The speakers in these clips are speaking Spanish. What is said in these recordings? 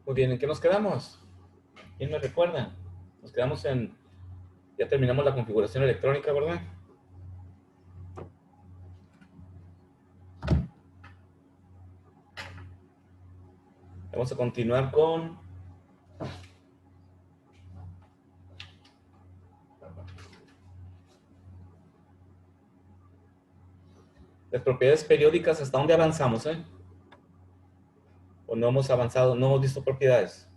Muy bien, ¿en qué nos quedamos? ¿Quién me recuerda? Nos quedamos en... Ya terminamos la configuración electrónica, ¿verdad? Vamos a continuar con las propiedades periódicas. ¿Hasta dónde avanzamos, ¿O no hemos avanzado? ¿No hemos visto propiedades?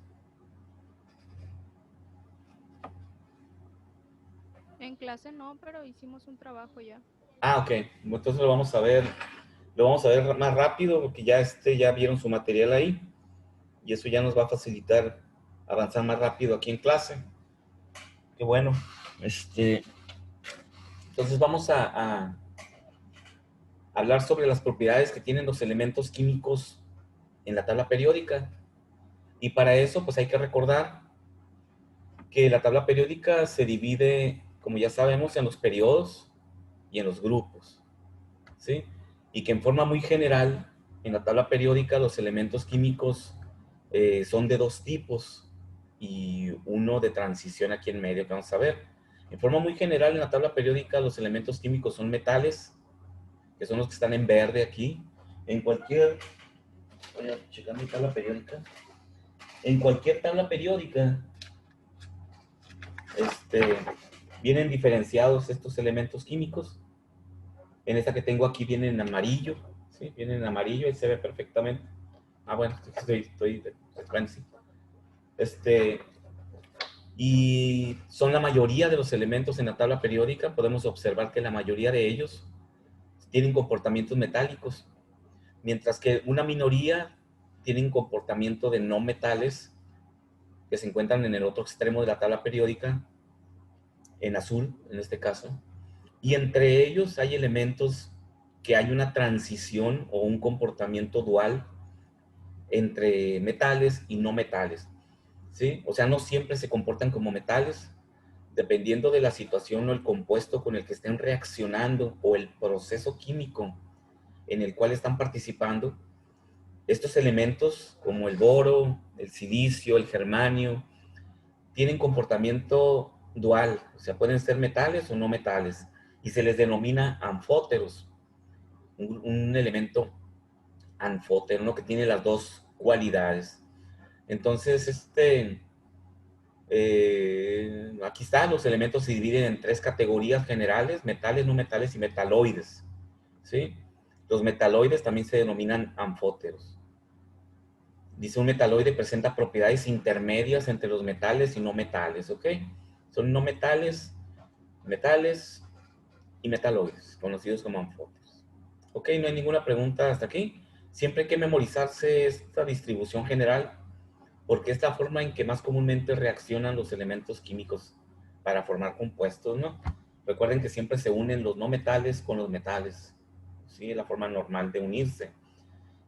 En clase no, pero hicimos un trabajo ya. Ah, ok. Entonces lo vamos a ver. Lo vamos a ver más rápido porque ya vieron su material ahí. Y eso ya nos va a facilitar avanzar más rápido aquí en clase. Qué bueno. Entonces vamos a hablar sobre las propiedades que tienen los elementos químicos en la tabla periódica. Y para eso, pues hay que recordar que la tabla periódica se divide, como ya sabemos, en los periodos y en los grupos, ¿sí? Y que en forma muy general, en la tabla periódica, los elementos químicos son de dos tipos y uno de transición aquí en medio que vamos a ver. En forma muy general, en la tabla periódica, los elementos químicos son metales, que son los que están en verde aquí. En cualquier, voy a checar mi tabla periódica. En cualquier tabla periódica, este, vienen diferenciados estos elementos químicos. En esta que tengo aquí vienen en amarillo, ¿sí? Vienen en amarillo, ahí se ve perfectamente. Ah, bueno, estoy de frecuencia. Este, y son la mayoría de los elementos en la tabla periódica. Podemos observar que la mayoría de ellos tienen comportamientos metálicos, mientras que una minoría tienen comportamiento de no metales que se encuentran en el otro extremo de la tabla periódica, en azul, en este caso. Y entre ellos hay elementos que hay una transición o un comportamiento dual entre metales y no metales, ¿sí? O sea, no siempre se comportan como metales, dependiendo de la situación o el compuesto con el que estén reaccionando o el proceso químico en el cual están participando. Estos elementos, como el boro, el silicio, el germanio, tienen comportamiento dual, o sea, pueden ser metales o no metales, y se les denomina anfóteros, un elemento anfótero, uno que tiene las dos cualidades. Entonces, aquí está, los elementos se dividen en tres categorías generales: metales, no metales y metaloides, ¿sí? Los metaloides también se denominan anfóteros. Dice, un metaloide presenta propiedades intermedias entre los metales y no metales, ¿ok? Son no metales, metales y metaloides, conocidos como anfóteros. Ok, no hay ninguna pregunta hasta aquí. Siempre hay que memorizarse esta distribución general porque es la forma en que más comúnmente reaccionan los elementos químicos para formar compuestos, ¿no? Recuerden que siempre se unen los no metales con los metales, ¿sí? La forma normal de unirse.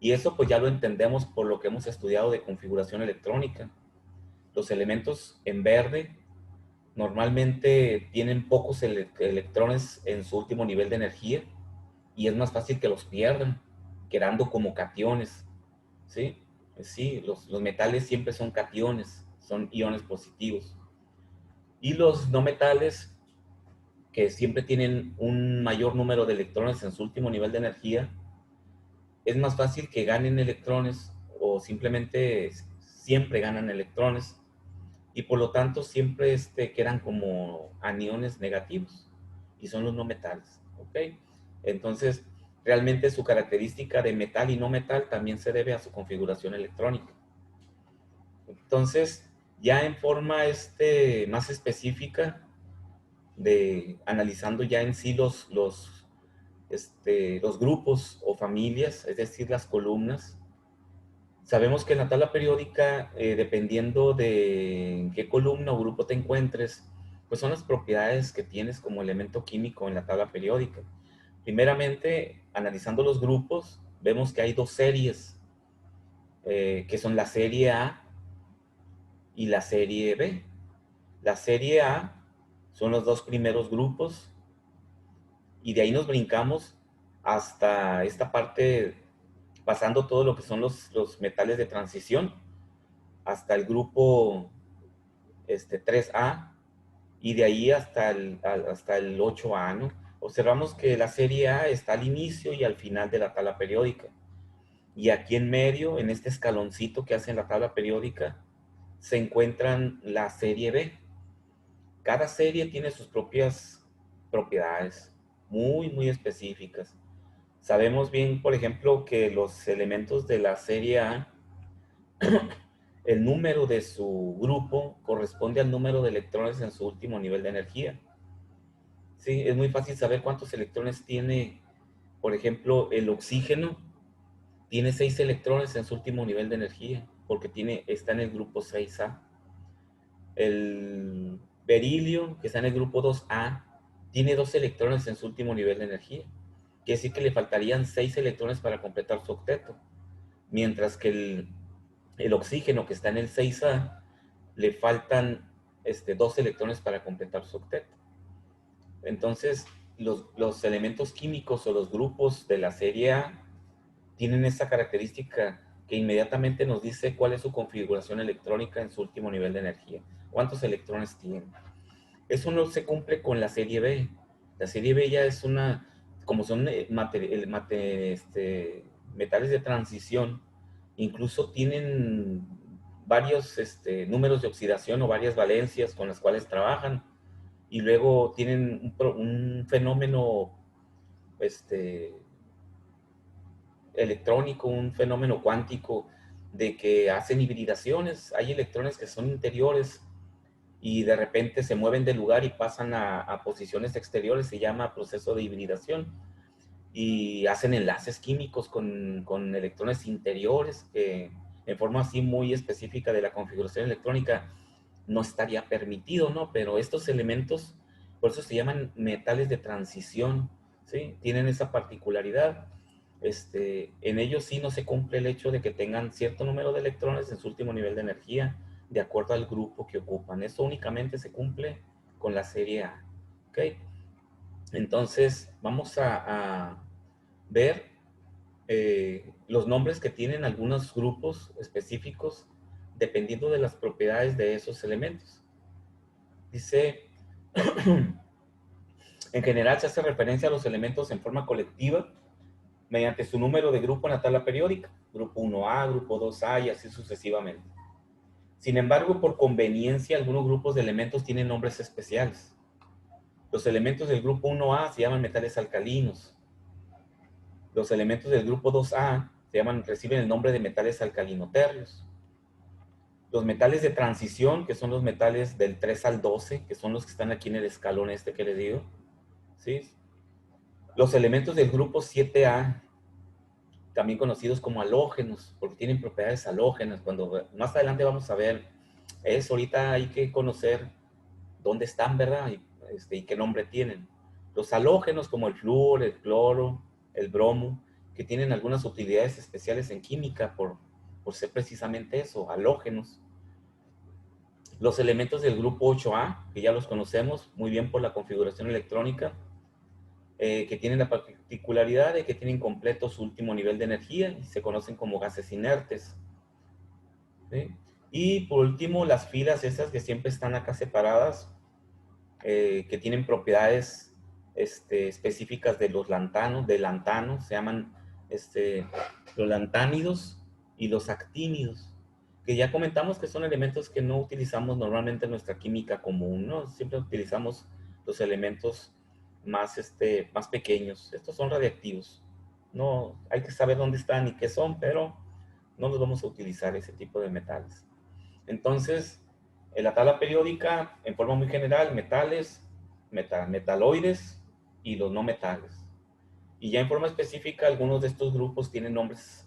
Y eso pues ya lo entendemos por lo que hemos estudiado de configuración electrónica. Los elementos en verde normalmente tienen pocos electrones en su último nivel de energía y es más fácil que los pierdan, quedando como cationes, ¿sí? Sí, los metales siempre son cationes, son iones positivos. Y los no metales, que siempre tienen un mayor número de electrones en su último nivel de energía, es más fácil que ganen electrones o simplemente siempre ganan electrones y por lo tanto siempre quedan como aniones negativos y son los no metales, ¿ok? Entonces, realmente su característica de metal y no metal también se debe a su configuración electrónica. Entonces, ya en forma más específica, analizando ya en sí los grupos o familias, es decir, las columnas. Sabemos que en la tabla periódica, dependiendo de en qué columna o grupo te encuentres, pues son las propiedades que tienes como elemento químico en la tabla periódica. Primeramente, analizando los grupos, vemos que hay dos series, que son la serie A y la serie B. La serie A son los dos primeros grupos y de ahí nos brincamos hasta esta parte, pasando todo lo que son los metales de transición. hasta el grupo 3A, y de ahí hasta el 8A, ¿no? Observamos que la serie A está al inicio y al final de la tabla periódica. Y aquí en medio, en este escaloncito que hace en la tabla periódica, se encuentran la serie B. Cada serie tiene sus propias propiedades muy específicas. Sabemos bien, por ejemplo, que los elementos de la serie A, el número de su grupo corresponde al número de electrones en su último nivel de energía. Sí, es muy fácil saber cuántos electrones tiene, por ejemplo, el oxígeno tiene 6 electrones en su último nivel de energía, porque está en el grupo 6A. El berilio, que está en el grupo 2A, tiene 2 electrones en su último nivel de energía. Quiere decir que le faltarían 6 electrones para completar su octeto. Mientras que el oxígeno, que está en el 6A, le faltan 2 electrones para completar su octeto. Entonces, los elementos químicos o los grupos de la serie A tienen esa característica que inmediatamente nos dice cuál es su configuración electrónica en su último nivel de energía, cuántos electrones tiene. Eso no se cumple con la serie B. La serie B ya es como son metales de transición, incluso tienen varios números de oxidación o varias valencias con las cuales trabajan, y luego tienen un fenómeno este, electrónico, un fenómeno cuántico de que hacen hibridaciones. Hay electrones que son interiores y de repente se mueven de lugar y pasan a posiciones exteriores, se llama proceso de hibridación, y hacen enlaces químicos con electrones interiores que en forma así muy específica de la configuración electrónica no estaría permitido, ¿no? Pero estos elementos, por eso se llaman metales de transición, ¿sí? Tienen esa particularidad. En ellos sí no se cumple el hecho de que tengan cierto número de electrones en su último nivel de energía, de acuerdo al grupo que ocupan. Eso únicamente se cumple con la serie A, ¿ok? Entonces, vamos a ver los nombres que tienen algunos grupos específicos dependiendo de las propiedades de esos elementos. Dice, en general se hace referencia a los elementos en forma colectiva mediante su número de grupo en la tabla periódica, grupo 1A, grupo 2A y así sucesivamente. Sin embargo, por conveniencia, algunos grupos de elementos tienen nombres especiales. Los elementos del grupo 1A se llaman metales alcalinos. Los elementos del grupo 2A reciben el nombre de metales alcalinoterrios. Los metales de transición, que son los metales del 3 al 12, que son los que están aquí en el escalón que les digo, ¿sí? Los elementos del grupo 7A, también conocidos como halógenos, porque tienen propiedades halógenas. Cuando más adelante vamos a ver eso, ahorita hay que conocer dónde están, ¿verdad? Y qué nombre tienen. Los halógenos como el flúor, el cloro, el bromo, que tienen algunas utilidades especiales en química por ser precisamente eso, halógenos. Los elementos del grupo 8A, que ya los conocemos muy bien por la configuración electrónica, que tienen la particularidad de que tienen completo su último nivel de energía y se conocen como gases inertes, ¿sí? Y por último, las filas esas que siempre están acá separadas, que tienen propiedades específicas de los lantanos, se llaman los lantánidos y los actínidos, que ya comentamos que son elementos que no utilizamos normalmente en nuestra química común, ¿no? Siempre utilizamos los elementos más pequeños. Estos son radiactivos. No, hay que saber dónde están y qué son, pero no los vamos a utilizar ese tipo de metales. Entonces, en la tabla periódica, en forma muy general, metales, metaloides y los no metales. Y ya en forma específica, algunos de estos grupos tienen nombres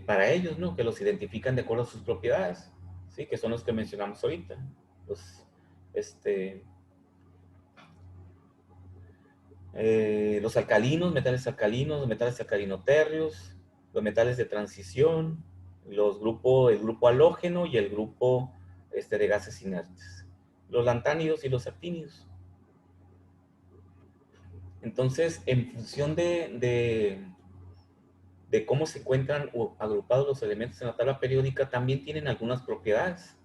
para ellos, ¿no? Que los identifican de acuerdo a sus propiedades, ¿sí? Que son los que mencionamos ahorita. Los, los alcalinos, los metales alcalinoterrios, los metales de transición, el grupo halógeno y el grupo de gases inertes, los lantánidos y los actínidos. Entonces, en función de cómo se encuentran agrupados los elementos en la tabla periódica, también tienen algunas propiedades.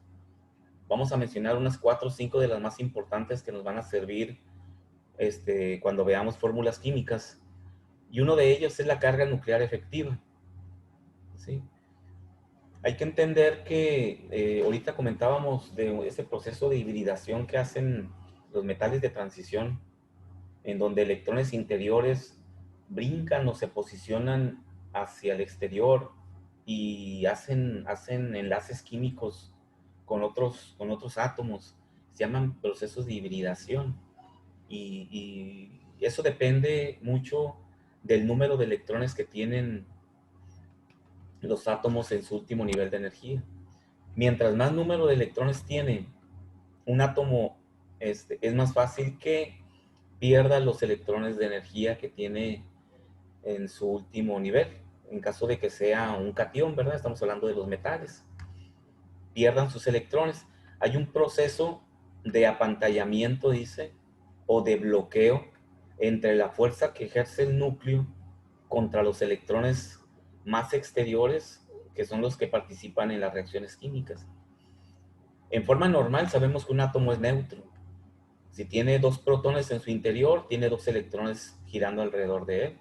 Vamos a mencionar unas 4 o 5 de las más importantes que nos van a servir cuando veamos fórmulas químicas. Y uno de ellos es la carga nuclear efectiva, ¿sí? Hay que entender que ahorita comentábamos de ese proceso de hibridación que hacen los metales de transición, en donde electrones interiores brincan o se posicionan hacia el exterior y hacen enlaces químicos con otros átomos. Se llaman procesos de hibridación. Y eso depende mucho del número de electrones que tienen los átomos en su último nivel de energía. Mientras más número de electrones tiene un átomo, es más fácil que pierda los electrones de energía que tiene en su último nivel. En caso de que sea un catión, ¿verdad? Estamos hablando de los metales. Pierdan sus electrones. Hay un proceso de apantallamiento, dice, o de bloqueo entre la fuerza que ejerce el núcleo contra los electrones más exteriores, que son los que participan en las reacciones químicas. En forma normal sabemos que un átomo es neutro. Si tiene 2 protones en su interior, tiene 2 electrones girando alrededor de él.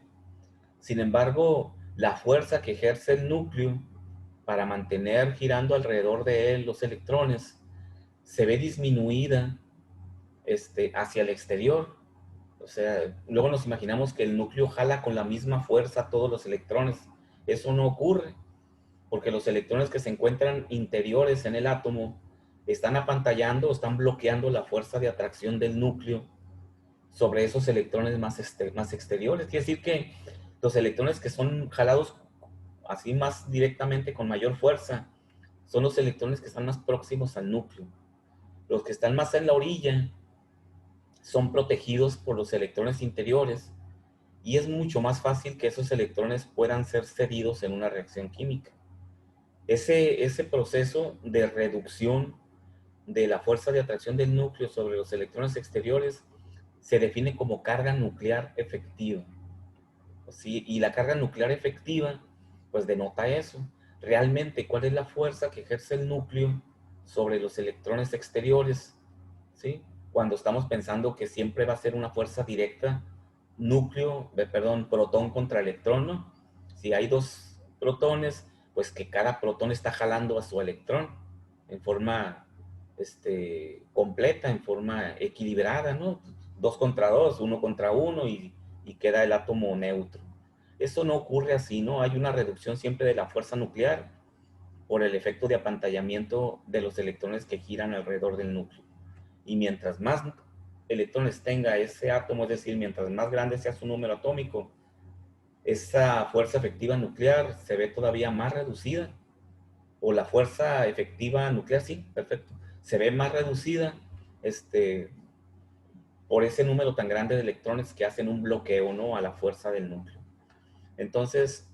Sin embargo, la fuerza que ejerce el núcleo para mantener girando alrededor de él los electrones se ve disminuida hacia el exterior. O sea, luego nos imaginamos que el núcleo jala con la misma fuerza todos los electrones. Eso no ocurre, porque los electrones que se encuentran interiores en el átomo están apantallando, están bloqueando la fuerza de atracción del núcleo sobre esos electrones más exteriores. Quiere decir que los electrones que son jalados así más directamente con mayor fuerza son los electrones que están más próximos al núcleo. Los que están más en la orilla son protegidos por los electrones interiores y es mucho más fácil que esos electrones puedan ser cedidos en una reacción química. Ese proceso de reducción de la fuerza de atracción del núcleo sobre los electrones exteriores se define como carga nuclear efectiva. ¿Sí? Y la carga nuclear efectiva, pues denota eso. Realmente, ¿cuál es la fuerza que ejerce el núcleo sobre los electrones exteriores? ¿Sí? Cuando estamos pensando que siempre va a ser una fuerza directa, protón contra electrón, ¿no? Si hay 2 protones, pues que cada protón está jalando a su electrón en forma completa, en forma equilibrada, ¿no? 2 contra 2, 1 contra 1 y queda el átomo neutro. Eso no ocurre así, ¿no? Hay una reducción siempre de la fuerza nuclear por el efecto de apantallamiento de los electrones que giran alrededor del núcleo. Y mientras más electrones tenga ese átomo, es decir, mientras más grande sea su número atómico, esa fuerza efectiva nuclear se ve todavía más reducida. O la fuerza efectiva nuclear, sí, perfecto, se ve más reducida por ese número tan grande de electrones que hacen un bloqueo, ¿no?, a la fuerza del núcleo. Entonces,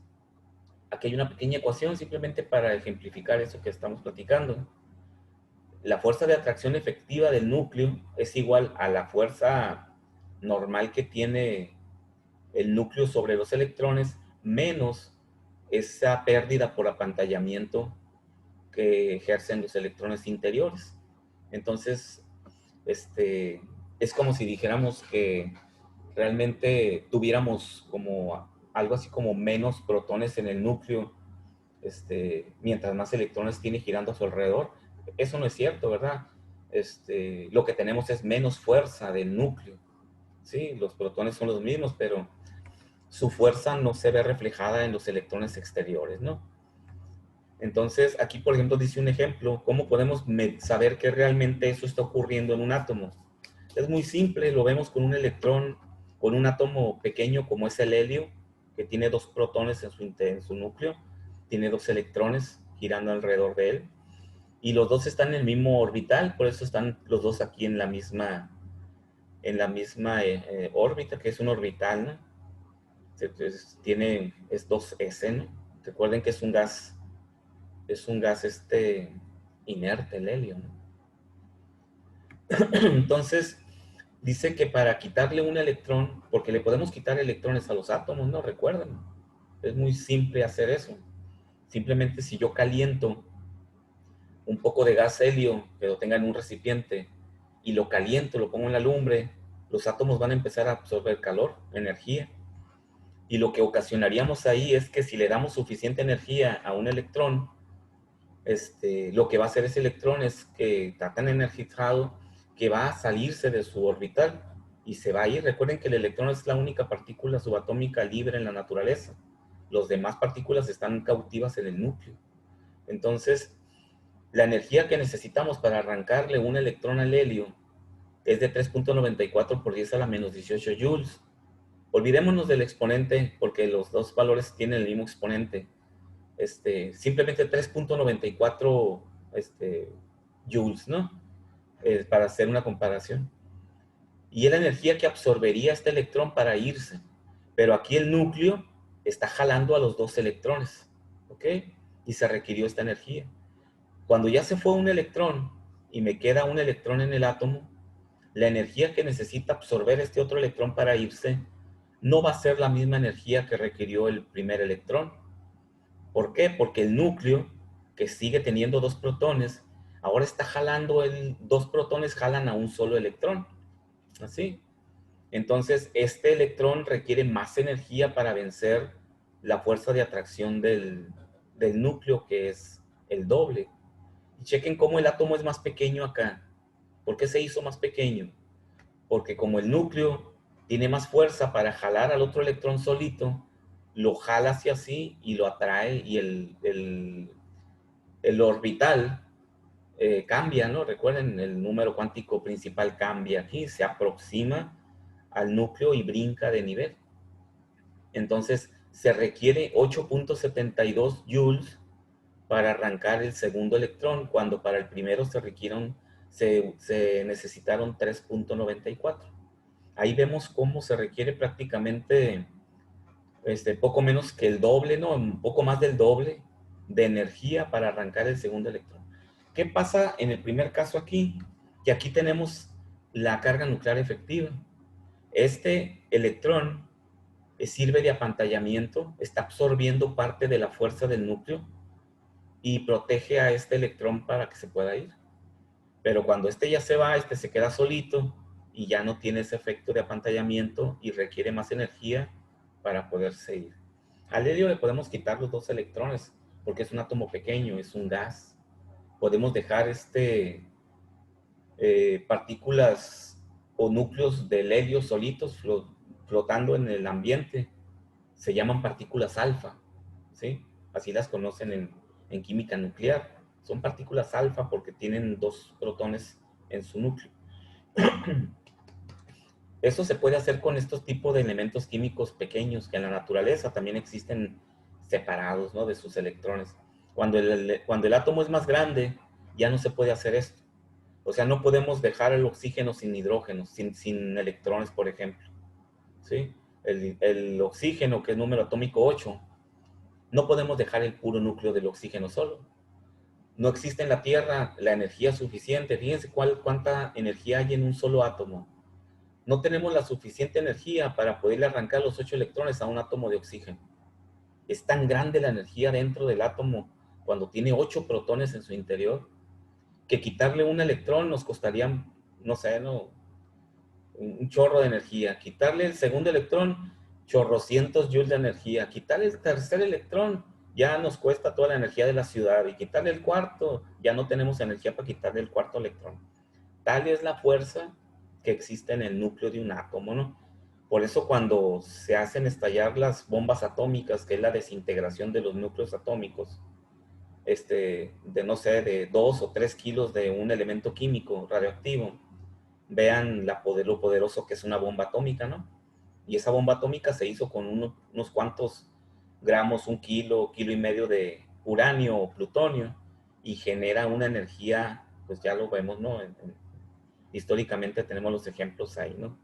aquí hay una pequeña ecuación simplemente para ejemplificar eso que estamos platicando. La fuerza de atracción efectiva del núcleo es igual a la fuerza normal que tiene el núcleo sobre los electrones menos esa pérdida por apantallamiento que ejercen los electrones interiores. Entonces, es como si dijéramos que realmente tuviéramos como algo así como menos protones en el núcleo, mientras más electrones tiene girando a su alrededor. Eso no es cierto, ¿verdad? Lo que tenemos es menos fuerza del núcleo. Sí, los protones son los mismos, pero su fuerza no se ve reflejada en los electrones exteriores, ¿no? Entonces, aquí, por ejemplo, dice un ejemplo, ¿cómo podemos saber que realmente eso está ocurriendo en un átomo? Es muy simple, lo vemos con un electrón, con un átomo pequeño como es el helio, que tiene 2 protones en su núcleo, tiene 2 electrones girando alrededor de él, y los dos están en el mismo orbital, por eso están los dos aquí en la misma órbita, que es un orbital, ¿no? Entonces, es 2s, ¿no? Recuerden que es un gas inerte, el helio, ¿no? Entonces, dice que para quitarle un electrón, porque le podemos quitar electrones a los átomos, ¿no? Recuerden. Es muy simple hacer eso. Simplemente si yo caliento un poco de gas helio que lo tenga en un recipiente y lo caliento, lo pongo en la lumbre, los átomos van a empezar a absorber calor, energía. Y lo que ocasionaríamos ahí es que si le damos suficiente energía a un electrón, lo que va a hacer ese electrón es que está tan energizado que va a salirse de su orbital y se va a ir. Recuerden que el electrón es la única partícula subatómica libre en la naturaleza. Los demás partículas están cautivas en el núcleo. Entonces, la energía que necesitamos para arrancarle un electrón al helio es de 3.94 por 10 a la menos 18 joules. Olvidémonos del exponente porque los dos valores tienen el mismo exponente. Simplemente 3.94 joules, ¿no? Para hacer una comparación. Y es la energía que absorbería este electrón para irse. Pero aquí el núcleo está jalando a los dos electrones, ¿ok? Y se requirió esta energía. Cuando ya se fue un electrón y me queda un electrón en el átomo, la energía que necesita absorber este otro electrón para irse no va a ser la misma energía que requirió el primer electrón. ¿Por qué? Porque el núcleo, que sigue teniendo dos protones, ahora está jalando, dos protones jalan a un solo electrón. ¿Así? Entonces, este electrón requiere más energía para vencer la fuerza de atracción del núcleo, que es el doble. Y chequen cómo el átomo es más pequeño acá. ¿Por qué se hizo más pequeño? Porque como el núcleo tiene más fuerza para jalar al otro electrón solito, lo jala hacia sí y lo atrae y el orbital cambia, ¿no? Recuerden, el número cuántico principal cambia aquí, se aproxima al núcleo y brinca de nivel. Entonces, se requiere 8.72 joules para arrancar el segundo electrón, cuando para el primero se necesitaron 3.94. Ahí vemos cómo se requiere prácticamente poco menos que el doble, ¿no? Un poco más del doble de energía para arrancar el segundo electrón. ¿Qué pasa en el primer caso aquí? Que aquí tenemos la carga nuclear efectiva. Este electrón sirve de apantallamiento, está absorbiendo parte de la fuerza del núcleo y protege a este electrón para que se pueda ir. Pero cuando este ya se va, este se queda solito y ya no tiene ese efecto de apantallamiento y requiere más energía para poderse ir. Al helio le podemos quitar los dos electrones porque es un átomo pequeño, es un gas. Podemos dejar partículas o núcleos del helio solitos flotando en el ambiente. Se llaman partículas alfa, ¿sí? Así las conocen en química nuclear. Son partículas alfa porque tienen dos protones en su núcleo. Eso se puede hacer con estos tipos de elementos químicos pequeños que en la naturaleza también existen separados, ¿no? De sus electrones. Cuando el átomo es más grande, ya no se puede hacer esto. O sea, no podemos dejar el oxígeno sin hidrógeno, sin electrones, por ejemplo. ¿Sí? El oxígeno, que es número atómico 8, no podemos dejar el puro núcleo del oxígeno solo. No existe en la Tierra la energía suficiente. Fíjense cuánta energía hay en un solo átomo. No tenemos la suficiente energía para poderle arrancar los 8 electrones a un átomo de oxígeno. Es tan grande la energía dentro del átomo cuando tiene 8 protones en su interior, que quitarle un electrón nos costaría, no sé, no, un chorro de energía. Quitarle el segundo electrón, chorrocientos joules de energía. Quitarle el tercer electrón, ya nos cuesta toda la energía de la ciudad. Y quitarle el cuarto, ya no tenemos energía para quitarle el cuarto electrón. Tal es la fuerza que existe en el núcleo de un átomo, ¿no? Por eso cuando se hacen estallar las bombas atómicas, que es la desintegración de los núcleos atómicos, de no sé, de 2 o 3 kilos de un elemento químico radioactivo, vean lo poderoso que es una bomba atómica, ¿no? Y esa bomba atómica se hizo con unos cuantos gramos, un kilo, kilo y medio de uranio o plutonio, y genera una energía, pues ya lo vemos, ¿no? Históricamente tenemos los ejemplos ahí, ¿no?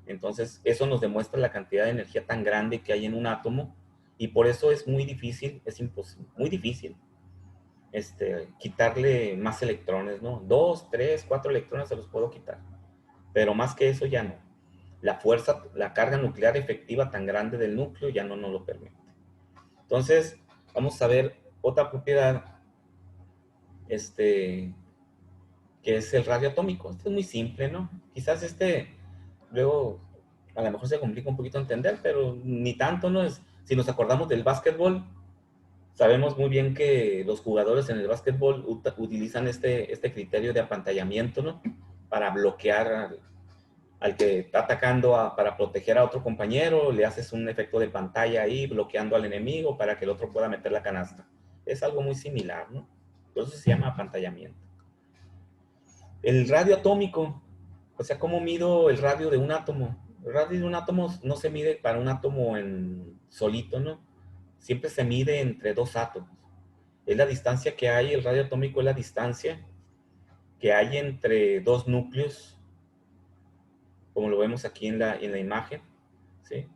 Entonces, eso nos demuestra la cantidad de energía tan grande que hay en un átomo, y por eso es muy difícil, es imposible, muy difícil, quitarle más electrones, ¿no? 2, 3, 4 electrones se los puedo quitar, pero más que eso ya no. La fuerza, la carga nuclear efectiva tan grande del núcleo ya no nos lo permite. Entonces, vamos a ver otra propiedad, que es el radio atómico. Este es muy simple, ¿no? Quizás luego, a lo mejor se complica un poquito entender, pero ni tanto, ¿no? Si nos acordamos del básquetbol, sabemos muy bien que los jugadores en el básquetbol utilizan este criterio de apantallamiento, ¿no? Para bloquear al que está atacando, para proteger a otro compañero, le haces un efecto de pantalla ahí, bloqueando al enemigo para que el otro pueda meter la canasta. Es algo muy similar, ¿no? Por eso se llama apantallamiento. El radio atómico, o sea, ¿cómo mido el radio de un átomo? El radio de un átomo no se mide para un átomo en solito, ¿no? Siempre se mide entre dos átomos. Es la distancia que hay, el radio atómico es la distancia que hay entre dos núcleos, como lo vemos aquí en la imagen, ¿sí?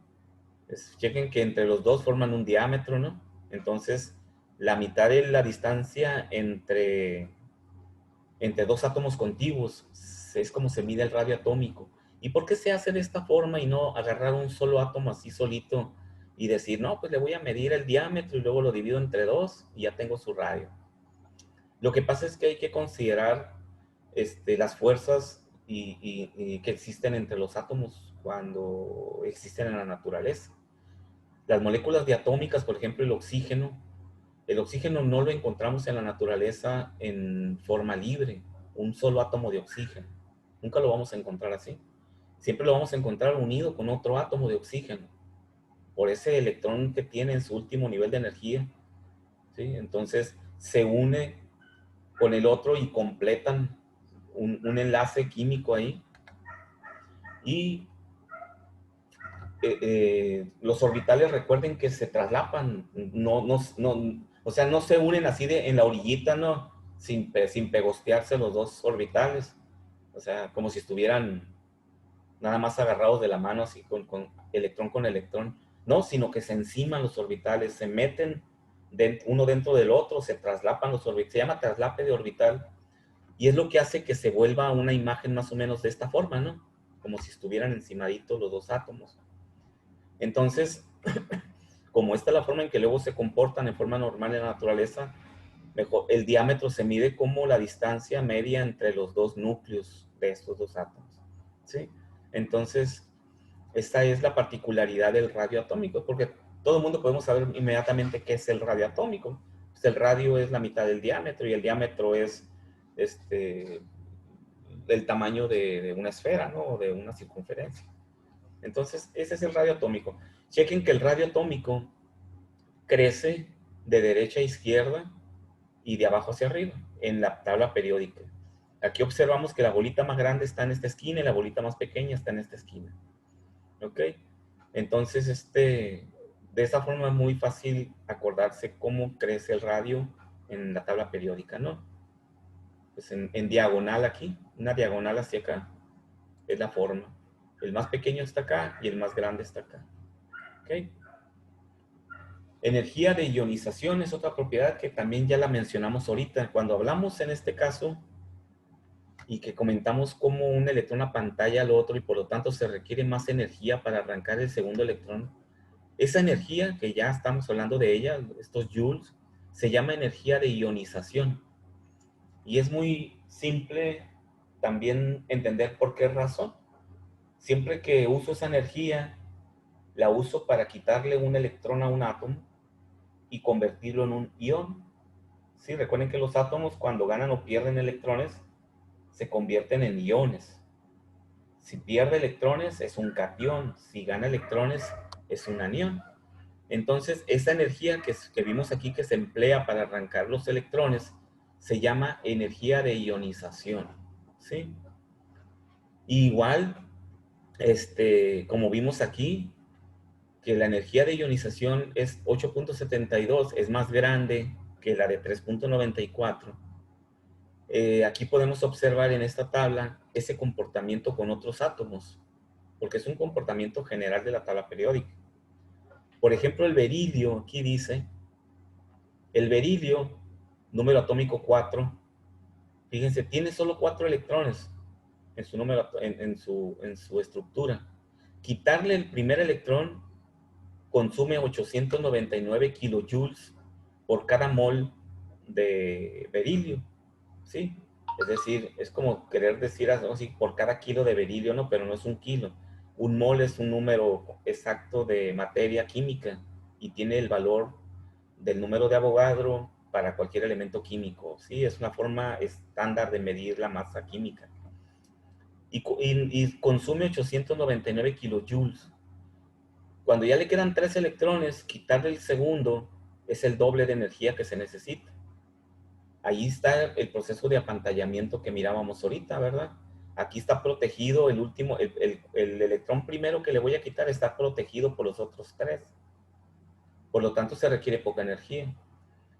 Chequen que entre los dos forman un diámetro, ¿no? Entonces, la mitad de la distancia entre dos átomos contiguos es como se mide el radio atómico. ¿Y por qué se hace de esta forma y no agarrar un solo átomo así solito y decir, no, pues le voy a medir el diámetro y luego lo divido entre dos y ya tengo su radio? Lo que pasa es que hay que considerar las fuerzas y que existen entre los átomos cuando existen en la naturaleza. Las moléculas diatómicas, por ejemplo, el oxígeno no lo encontramos en la naturaleza en forma libre, un solo átomo de oxígeno. Nunca lo vamos a encontrar así. Siempre lo vamos a encontrar unido con otro átomo de oxígeno, por ese electrón que tiene en su último nivel de energía, ¿sí? Entonces se une con el otro y completan un enlace químico ahí. Y los orbitales, recuerden que se traslapan, o sea, no se unen así en la orillita, ¿no? Sin pegostearse los dos orbitales. O sea, como si estuvieran nada más agarrados de la mano, así con electrón con electrón. No, sino que se enciman los orbitales, se meten uno dentro del otro, se traslapan los orbitales. Se llama traslape de orbital. Y es lo que hace que se vuelva una imagen más o menos de esta forma, ¿no? Como si estuvieran encimaditos los dos átomos. Entonces, como esta es la forma en que luego se comportan en forma normal en la naturaleza, mejor, el diámetro se mide como la distancia media entre los dos núcleos de estos dos átomos, ¿sí? Entonces, esta es la particularidad del radio atómico, porque todo el mundo podemos saber inmediatamente qué es el radio atómico. Pues el radio es la mitad del diámetro y el diámetro es el tamaño de una esfera, ¿no? O de una circunferencia. Entonces, ese es el radio atómico. Chequen que el radio atómico crece de derecha a izquierda y de abajo hacia arriba en la tabla periódica. Aquí observamos que la bolita más grande está en esta esquina y la bolita más pequeña está en esta esquina. ¿Ok? Entonces, de esa forma es muy fácil acordarse cómo crece el radio en la tabla periódica, ¿no? Pues en diagonal aquí, una diagonal hacia acá, es la forma. El más pequeño está acá y el más grande está acá. ¿Ok? Energía de ionización es otra propiedad que también ya la mencionamos ahorita. Cuando hablamos en este caso y que comentamos cómo un electrón apantalla al otro y por lo tanto se requiere más energía para arrancar el segundo electrón, esa energía que ya estamos hablando de ella, estos joules, se llama energía de ionización. Y es muy simple también entender por qué razón. Siempre que uso esa energía, la uso para quitarle un electrón a un átomo y convertirlo en un ion. Sí, recuerden que los átomos cuando ganan o pierden electrones se convierten en iones. Si pierde electrones es un catión, si gana electrones es un anión. Entonces, esa energía que vimos aquí que se emplea para arrancar los electrones se llama energía de ionización, ¿sí? Igual, como vimos aquí, que la energía de ionización es 8.72, es más grande que la de 3.94. Aquí podemos observar en esta tabla ese comportamiento con otros átomos, porque es un comportamiento general de la tabla periódica. Por ejemplo, el berilio, aquí dice, el berilio, número atómico 4, fíjense, tiene solo 4 electrones en su, en su estructura. Quitarle el primer electrón consume 899 kilojoules por cada mol de berilio, ¿sí? Es decir, es como querer decir así, por cada kilo de berilio, ¿no? Pero no es un kilo. Un mol es un número exacto de materia química y tiene el valor del número de Avogadro para cualquier elemento químico, ¿sí? Es una forma estándar de medir la masa química. Y consume 899 kilojoules. Cuando ya le quedan 3 electrones, quitarle el segundo es el doble de energía que se necesita. Ahí está el proceso de apantallamiento que mirábamos ahorita, ¿verdad? Aquí está protegido el último, el electrón primero que le voy a quitar está protegido por los otros 3. Por lo tanto, se requiere poca energía.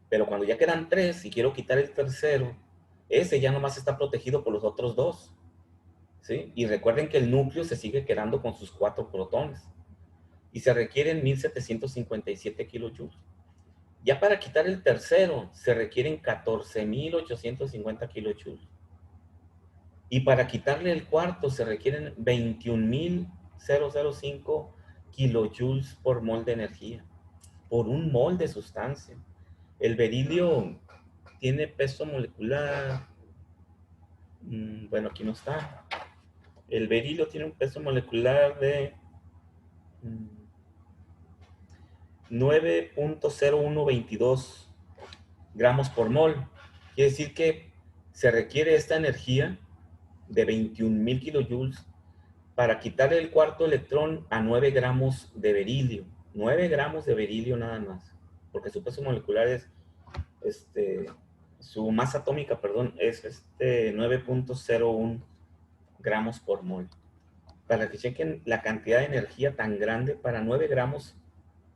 Pero cuando ya quedan 3 y quiero quitar el tercero, ese ya nomás está protegido por los otros 2. ¿Sí? Y recuerden que el núcleo se sigue quedando con sus 4 protones. Y se requieren 1757 kilojoules. Ya para quitar el tercero, se requieren 14.850 kilojoules. Y para quitarle el cuarto, se requieren 21.005 kilojoules por mol de energía, por un mol de sustancia. El berilio tiene peso molecular, bueno, aquí no está. El berilio tiene un peso molecular de 9.0122 gramos por mol. Quiere decir que se requiere esta energía de 21.000 kilojoules para quitarle el cuarto electrón a 9 gramos de berilio. 9 gramos de berilio nada más, porque su peso molecular es, su masa atómica, perdón, es 9.01 gramos por mol. Para que chequen la cantidad de energía tan grande para 9 gramos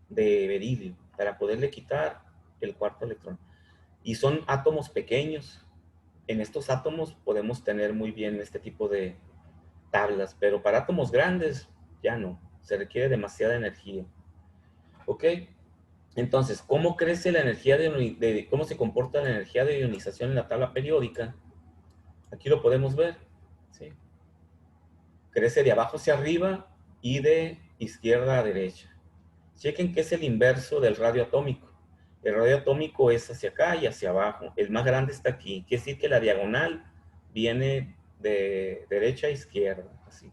de berilio, para poderle quitar el cuarto electrón. Y son átomos pequeños. En estos átomos podemos tener muy bien este tipo de tablas, pero para átomos grandes ya no. Se requiere demasiada energía. ¿Ok? Entonces, ¿cómo crece la energía cómo se comporta la energía de ionización en la tabla periódica? Aquí lo podemos ver. ¿Sí? Crece de abajo hacia arriba y de izquierda a derecha. Chequen que es el inverso del radio atómico. El radio atómico es hacia acá y hacia abajo. El más grande está aquí. Quiere decir que la diagonal viene de derecha a izquierda. Así.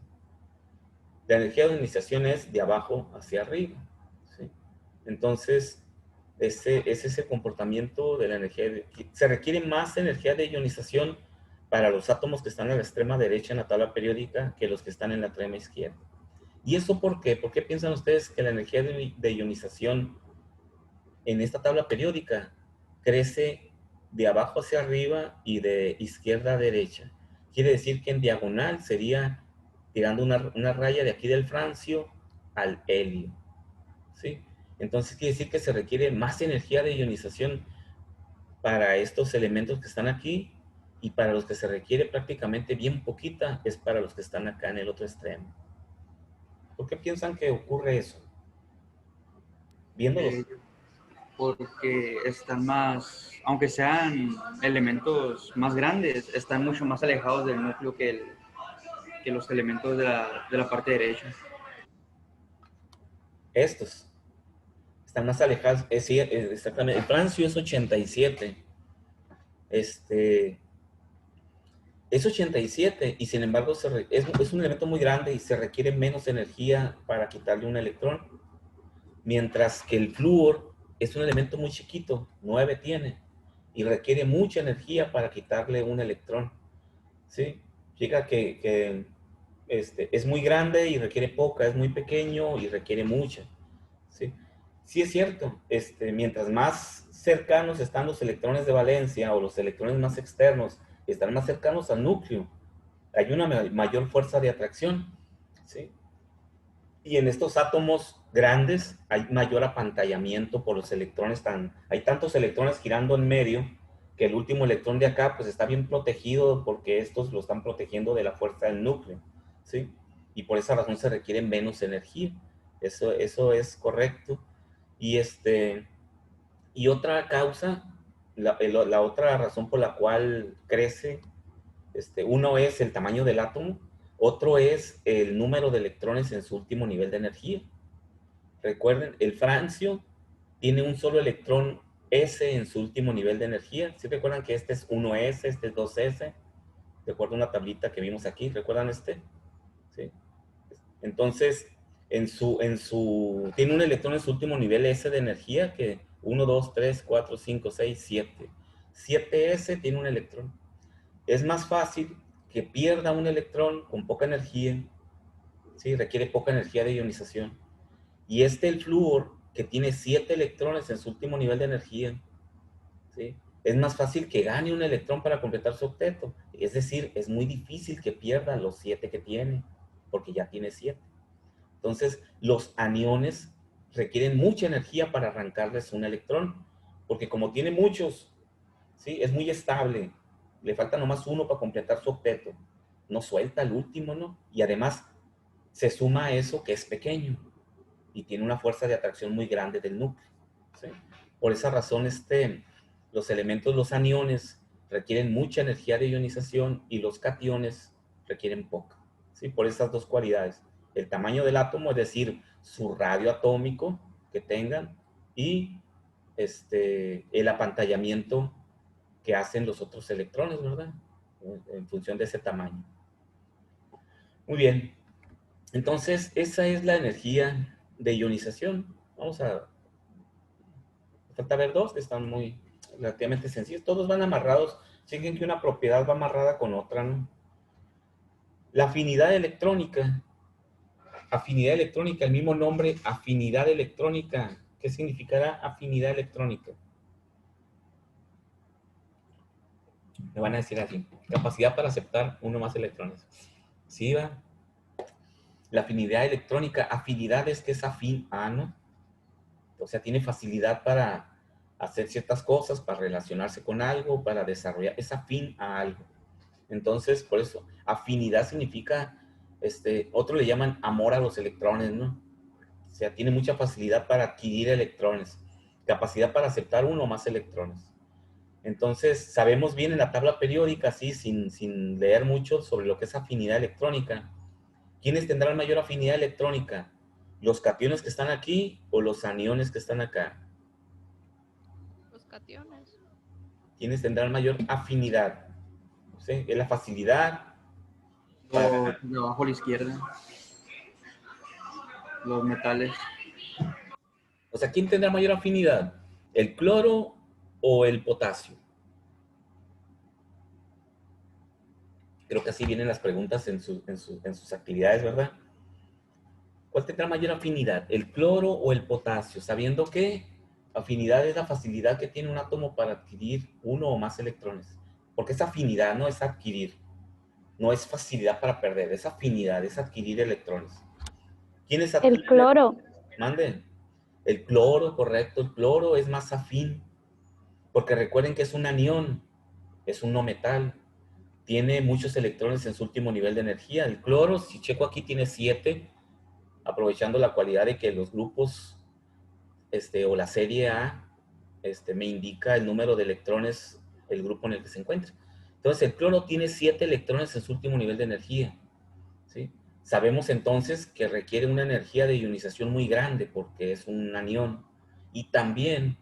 La energía de ionización es de abajo hacia arriba. ¿Sí? Entonces, ese es ese comportamiento de la energía. Se requiere más energía de ionización para los átomos que están a la extrema derecha en la tabla periódica que los que están en la extrema izquierda. ¿Y eso por qué? ¿Por qué piensan ustedes que la energía de ionización en esta tabla periódica crece de abajo hacia arriba y de izquierda a derecha? Quiere decir que en diagonal sería tirando una raya de aquí del francio al helio. ¿Sí? Entonces quiere decir que se requiere más energía de ionización para estos elementos que están aquí y para los que se requiere prácticamente bien poquita es para los que están acá en el otro extremo. ¿Por qué piensan que ocurre eso? Viéndolos. Porque están más, aunque sean elementos más grandes, están mucho más alejados del núcleo que los elementos de la parte derecha. Estos están más alejados. Sí, exactamente. El francio es 87. Es 87 y sin embargo es un elemento muy grande y se requiere menos energía para quitarle un electrón. Mientras que el flúor es un elemento muy chiquito, 9 tiene, y requiere mucha energía para quitarle un electrón. ¿Sí? Fíjate que es muy grande y requiere poca, es muy pequeño y requiere mucha. ¿Sí? Sí es cierto, mientras más cercanos están los electrones de valencia o los electrones más externos, están más cercanos al núcleo, hay una mayor fuerza de atracción. ¿Sí? Y en estos átomos grandes hay mayor apantallamiento por los electrones. Hay tantos electrones girando en medio que el último electrón de acá pues está bien protegido porque estos lo están protegiendo de la fuerza del núcleo. ¿Sí? Y por esa razón se requiere menos energía. Eso es correcto. Y, y otra causa, la otra razón por la cual crece, uno es el tamaño del átomo, otro es el número de electrones en su último nivel de energía. Recuerden, el francio tiene un solo electrón S en su último nivel de energía. ¿Sí recuerdan que este es 1S, este es 2S? Recuerdo una tablita que vimos aquí. ¿Recuerdan este? ¿Sí? Entonces, tiene un electrón en su último nivel S de energía que 1, 2, 3, 4, 5, 6, 7. 7S tiene un electrón. Es más fácil que pierda un electrón con poca energía, ¿sí? Requiere poca energía de ionización. Y el flúor, que tiene 7 electrones en su último nivel de energía, ¿sí? Es más fácil que gane un electrón para completar su octeto. Es decir, es muy difícil que pierda los 7 que tiene, porque ya tiene 7. Entonces, los aniones requieren mucha energía para arrancarles un electrón, porque como tiene muchos, ¿sí? Es muy estable. Le falta nomás uno para completar su octeto. No suelta el último, ¿no? Y además se suma a eso que es pequeño y tiene una fuerza de atracción muy grande del núcleo, ¿sí? Por esa razón, los elementos, los aniones, requieren mucha energía de ionización y los cationes requieren poca, ¿sí? Por esas dos cualidades. El tamaño del átomo, es decir, su radio atómico que tengan y el apantallamiento que hacen los otros electrones, ¿verdad? En función de ese tamaño. Muy bien. Entonces, esa es la energía de ionización. Vamos a... Falta ver dos que están muy relativamente sencillos. Todos van amarrados. Siguen que una propiedad va amarrada con otra, ¿no? La afinidad electrónica. Afinidad electrónica, el mismo nombre, afinidad electrónica. ¿Qué significará afinidad electrónica? Me van a decir así. Capacidad para aceptar uno más electrones. ¿Sí va? La afinidad electrónica. Afinidad es que es afín a, ¿no? O sea, tiene facilidad para hacer ciertas cosas, para relacionarse con algo, para desarrollar, es afín a algo. Entonces, por eso, afinidad significa, otro le llaman amor a los electrones, ¿no? O sea, tiene mucha facilidad para adquirir electrones, capacidad para aceptar uno o más electrones. Entonces, sabemos bien en la tabla periódica, sí, sin leer mucho sobre lo que es afinidad electrónica. ¿Quiénes tendrán mayor afinidad electrónica? ¿Los cationes que están aquí o los aniones que están acá? Los cationes. ¿Quiénes tendrán mayor afinidad? ¿Sí? Es la facilidad. Los de abajo a la izquierda, los metales. O sea, ¿quién tendrá mayor afinidad? ¿El cloro o el potasio? Creo que así vienen las preguntas en sus actividades, ¿verdad? ¿Cuál tendrá mayor afinidad? ¿El cloro o el potasio? Sabiendo que afinidad es la facilidad que tiene un átomo para adquirir uno o más electrones. Porque esa afinidad no es adquirir, no es facilidad para perder, es afinidad, es adquirir electrones. ¿Quiénes El adquieren cloro. electrones? Mande. El cloro, correcto. El cloro es más afín, porque recuerden que es un anión, es un no metal. Tiene muchos electrones en su último nivel de energía. El cloro, si checo aquí, tiene 7, aprovechando la cualidad de que los grupos, o la serie A, me indica el número de electrones, el grupo en el que se encuentra. Entonces, el cloro tiene 7 electrones en su último nivel de energía, ¿sí? Sabemos entonces que requiere una energía de ionización muy grande porque es un anión. Y también,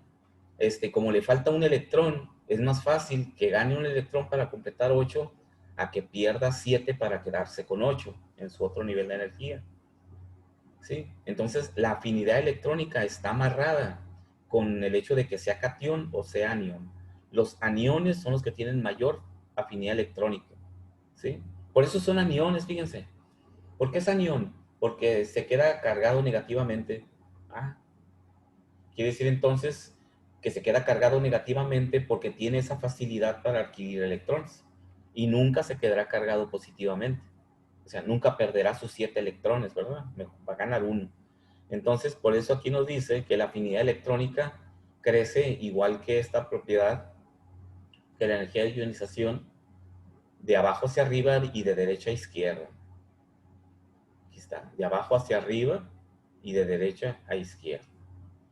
como le falta un electrón, es más fácil que gane un electrón para completar 8 a que pierda 7 para quedarse con 8 en su otro nivel de energía, ¿sí? Entonces, la afinidad electrónica está amarrada con el hecho de que sea catión o sea anión. Los aniones son los que tienen mayor afinidad electrónica, ¿sí? Por eso son aniones, fíjense. ¿Por qué es anión? Porque se queda cargado negativamente. Ah, quiere decir entonces que se queda cargado negativamente porque tiene esa facilidad para adquirir electrones y nunca se quedará cargado positivamente. O sea, nunca perderá sus 7 electrones, ¿verdad? Va a ganar uno. Entonces, por eso aquí nos dice que la afinidad electrónica crece igual que esta propiedad, que la energía de ionización, de abajo hacia arriba y de derecha a izquierda. Aquí está, de abajo hacia arriba y de derecha a izquierda,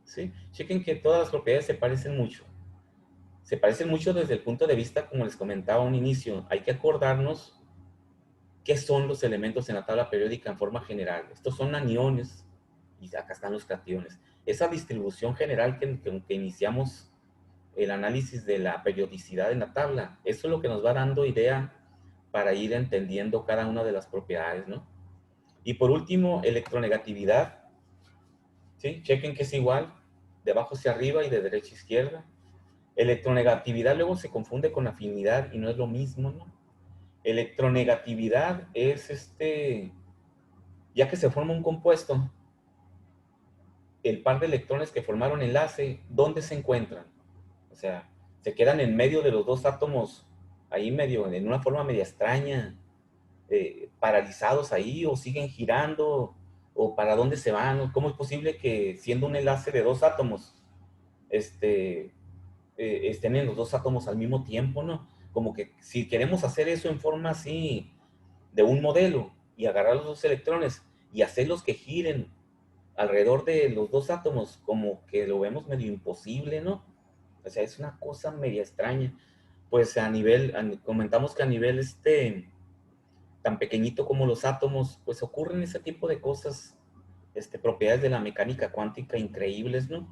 ¿sí? Chequen que todas las propiedades se parecen mucho. Se parecen mucho desde el punto de vista, como les comentaba a un inicio. Hay que acordarnos qué son los elementos en la tabla periódica en forma general. Estos son aniones y acá están los cationes. Esa distribución general que iniciamos el análisis de la periodicidad en la tabla, eso es lo que nos va dando idea para ir entendiendo cada una de las propiedades, ¿no? Y por último, electronegatividad, ¿sí? Chequen que es igual, de abajo hacia arriba y de derecha a izquierda. Electronegatividad luego se confunde con afinidad y no es lo mismo, ¿no? Electronegatividad es ya que se forma un compuesto, el par de electrones que formaron enlace, ¿dónde se encuentran? O sea, se quedan en medio de los dos átomos, ahí medio, en una forma media extraña, paralizados ahí, o siguen girando, o para dónde se van, ¿cómo es posible que siendo un enlace de dos átomos, estén en los dos átomos al mismo tiempo, ¿no? Como que si queremos hacer eso en forma así, de un modelo, y agarrar los dos electrones, y hacerlos que giren alrededor de los dos átomos, como que lo vemos medio imposible, ¿no? O sea, es una cosa media extraña. Pues comentamos que a nivel tan pequeñito como los átomos, pues ocurren ese tipo de cosas, propiedades de la mecánica cuántica increíbles, ¿no?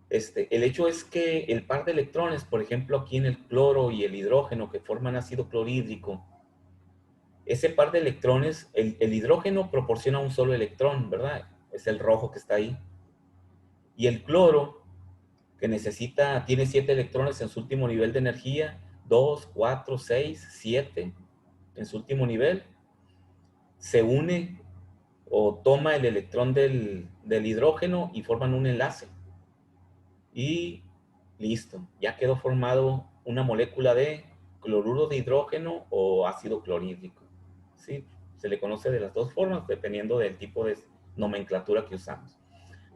El hecho es que el par de electrones, por ejemplo, aquí en el cloro y el hidrógeno que forman ácido clorhídrico, ese par de electrones, el hidrógeno proporciona un solo electrón, ¿verdad? Es el rojo que está ahí. Y el cloro, que tiene 7 electrones en su último nivel de energía, 2, 4, 6, 7 en su último nivel, se une o toma el electrón del hidrógeno y forman un enlace. Y listo, ya quedó formado una molécula de cloruro de hidrógeno o ácido clorhídrico. ¿Sí? Se le conoce de las dos formas dependiendo del tipo de nomenclatura que usamos.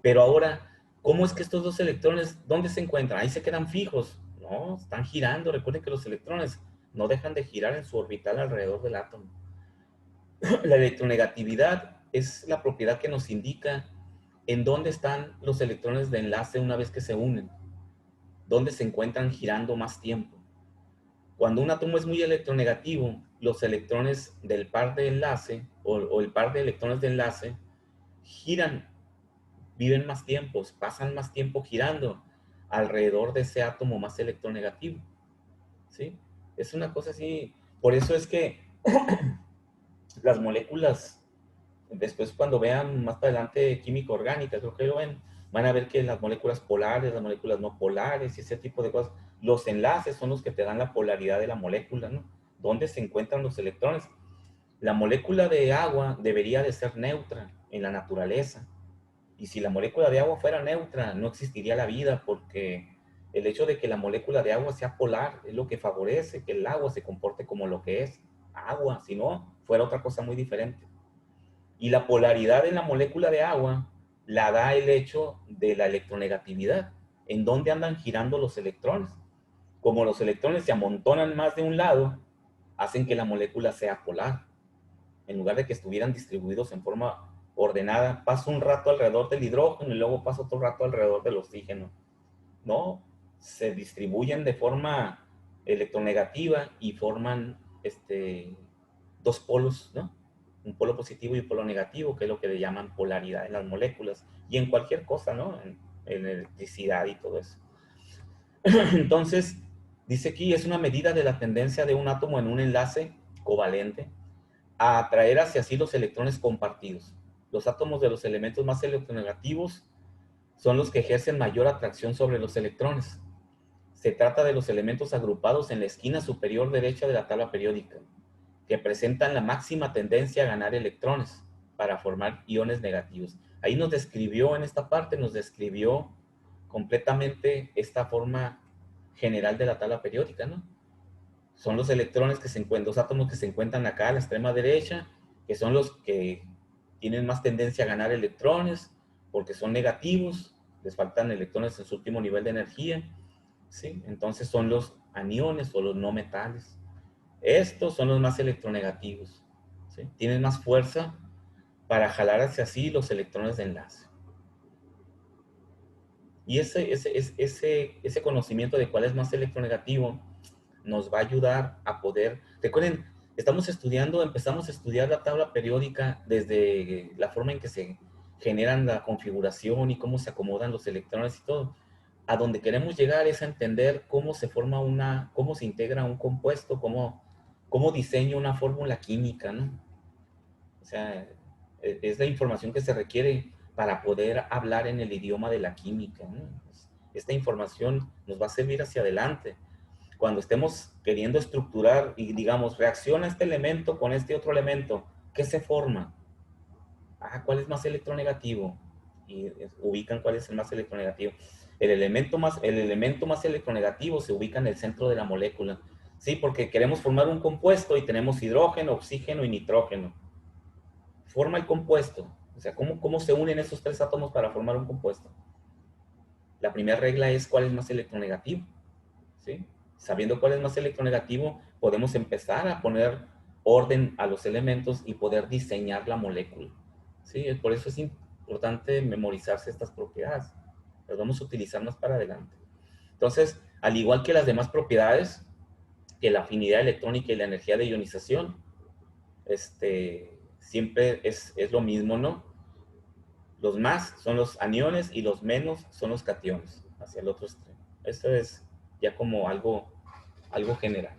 Pero ahora, ¿cómo es que estos dos electrones, dónde se encuentran? Ahí se quedan fijos. No, están girando. Recuerden que los electrones no dejan de girar en su orbital alrededor del átomo. La electronegatividad es la propiedad que nos indica en dónde están los electrones de enlace una vez que se unen, dónde se encuentran girando más tiempo. Cuando un átomo es muy electronegativo, los electrones del par de enlace o el par de electrones de enlace giran, viven más tiempo, pasan más tiempo girando alrededor de ese átomo más electronegativo. ¿Sí? Es una cosa así. Por eso es que las moléculas, después cuando vean más para adelante química orgánica, creo que lo ven, van a ver que las moléculas polares, las moléculas no polares y ese tipo de cosas, los enlaces son los que te dan la polaridad de la molécula, ¿no? ¿Dónde se encuentran los electrones? La molécula de agua debería de ser neutra en la naturaleza. Y si la molécula de agua fuera neutra, no existiría la vida, porque el hecho de que la molécula de agua sea polar es lo que favorece que el agua se comporte como lo que es agua, si no, fuera otra cosa muy diferente. Y la polaridad en la molécula de agua la da el hecho de la electronegatividad, en dónde andan girando los electrones. Como los electrones se amontonan más de un lado, hacen que la molécula sea polar. En lugar de que estuvieran distribuidos en forma ordenada, paso un rato alrededor del hidrógeno y luego paso otro rato alrededor del oxígeno. No, se distribuyen de forma electronegativa y forman dos polos, ¿no? Un polo positivo y un polo negativo, que es lo que le llaman polaridad en las moléculas y en cualquier cosa, ¿no? En electricidad y todo eso. Entonces, dice aquí, es una medida de la tendencia de un átomo en un enlace covalente a atraer hacia sí los electrones compartidos. Los átomos de los elementos más electronegativos son los que ejercen mayor atracción sobre los electrones. Se trata de los elementos agrupados en la esquina superior derecha de la tabla periódica, que presentan la máxima tendencia a ganar electrones para formar iones negativos. Ahí nos describió, en esta parte, nos describió completamente esta forma general de la tabla periódica, ¿no? Son los electrones que se encuentran, los átomos que se encuentran acá a la extrema derecha, que son los que tienen más tendencia a ganar electrones, porque son negativos, les faltan electrones en su último nivel de energía, ¿sí? Entonces son los aniones o los no metales. Estos son los más electronegativos, ¿sí? Tienen más fuerza para jalar hacia sí los electrones de enlace. Y ese conocimiento de cuál es más electronegativo nos va a ayudar a poder... Recuerden, empezamos a estudiar la tabla periódica desde la forma en que se generan la configuración y cómo se acomodan los electrones y todo. A donde queremos llegar es a entender cómo se forma cómo se integra un compuesto, cómo diseño una fórmula química, ¿no? O sea, es la información que se requiere para poder hablar en el idioma de la química, ¿no? Esta información nos va a servir hacia adelante. Cuando estemos queriendo estructurar y digamos, reacciona este elemento con este otro elemento, ¿qué se forma? ¿Cuál es más electronegativo? Y ubican cuál es el más electronegativo. El elemento más electronegativo se ubica en el centro de la molécula. Sí, porque queremos formar un compuesto y tenemos hidrógeno, oxígeno y nitrógeno. Forma el compuesto. O sea, ¿cómo se unen esos tres átomos para formar un compuesto? La primera regla es cuál es más electronegativo. ¿Sí? Sabiendo cuál es más electronegativo, podemos empezar a poner orden a los elementos y poder diseñar la molécula. ¿Sí? Por eso es importante memorizarse estas propiedades. Las vamos a utilizar más para adelante. Entonces, al igual que las demás propiedades, que la afinidad electrónica y la energía de ionización, siempre es lo mismo, ¿no? Los más son los aniones y los menos son los cationes, hacia el otro extremo. Esto es ya como algo general.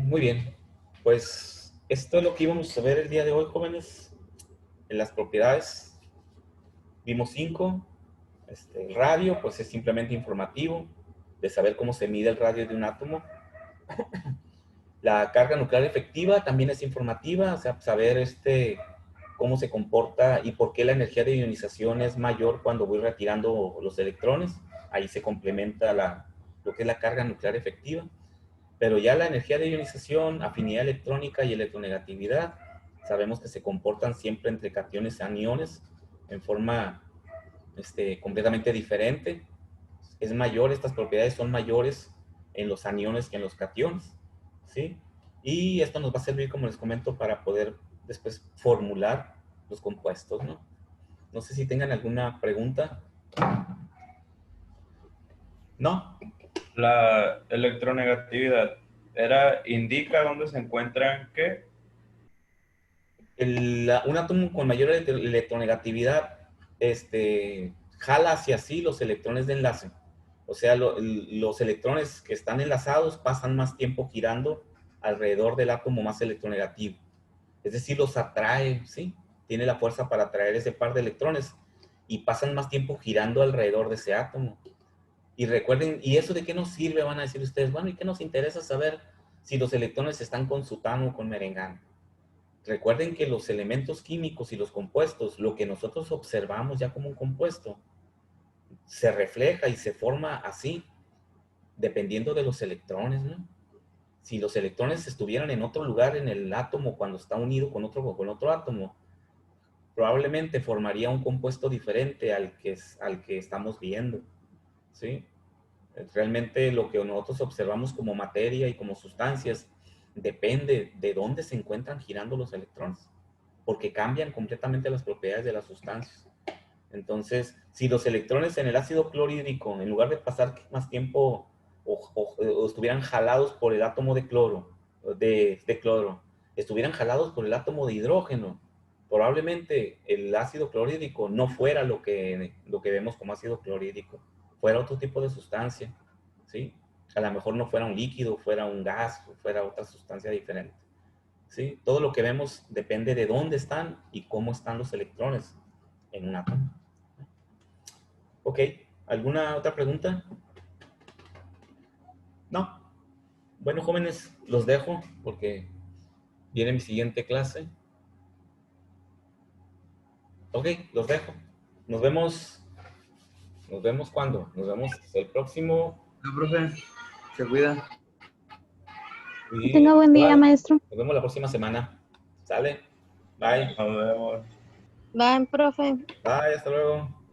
Muy bien, pues esto es lo que íbamos a ver el día de hoy, jóvenes. En las propiedades vimos 5. El radio, pues es simplemente informativo, de saber cómo se mide el radio de un átomo. La carga nuclear efectiva también es informativa, o sea, saber cómo se comporta y por qué la energía de ionización es mayor cuando voy retirando los electrones. Ahí se complementa lo que es la carga nuclear efectiva. Pero ya la energía de ionización, afinidad electrónica y electronegatividad, sabemos que se comportan siempre entre cationes y aniones en forma completamente diferente. Es mayor, estas propiedades son mayores en los aniones que en los cationes, ¿sí? Y esto nos va a servir, como les comento, para poder después formular los compuestos, ¿no? No sé si tengan alguna pregunta. ¿No? La electronegatividad indica dónde se encuentran qué. Un átomo con mayor electronegatividad jala hacia sí los electrones de enlace. O sea, los electrones que están enlazados pasan más tiempo girando alrededor del átomo más electronegativo. Es decir, los atrae, ¿sí? Tiene la fuerza para atraer ese par de electrones y pasan más tiempo girando alrededor de ese átomo. Y recuerden, ¿y eso de qué nos sirve? Van a decir ustedes, bueno, ¿y qué nos interesa saber si los electrones están con sutano o con merengano? Recuerden que los elementos químicos y los compuestos, lo que nosotros observamos ya como un compuesto, se refleja y se forma así, dependiendo de los electrones, ¿no? Si los electrones estuvieran en otro lugar en el átomo cuando está unido con otro átomo, probablemente formaría un compuesto diferente al que estamos viendo, ¿sí? Realmente lo que nosotros observamos como materia y como sustancias depende de dónde se encuentran girando los electrones, porque cambian completamente las propiedades de las sustancias. Entonces, si los electrones en el ácido clorhídrico, en lugar de pasar más tiempo o estuvieran jalados por el átomo de cloro, estuvieran jalados por el átomo de hidrógeno, probablemente el ácido clorhídrico no fuera lo que vemos como ácido clorhídrico, fuera otro tipo de sustancia, ¿sí? A lo mejor no fuera un líquido, fuera un gas, fuera otra sustancia diferente, ¿sí? Todo lo que vemos depende de dónde están y cómo están los electrones en un átomo. Ok, ¿alguna otra pregunta? ¿No? Bueno, jóvenes, los dejo porque viene mi siguiente clase. Ok, los dejo. Nos vemos. ¿Nos vemos cuándo? Nos vemos el próximo. No, profe, se cuida. Y Tenga buen día, igual, maestro. nos vemos la próxima semana. ¿Sale? Bye. Nos vemos. Bye, profe. Bye, hasta luego.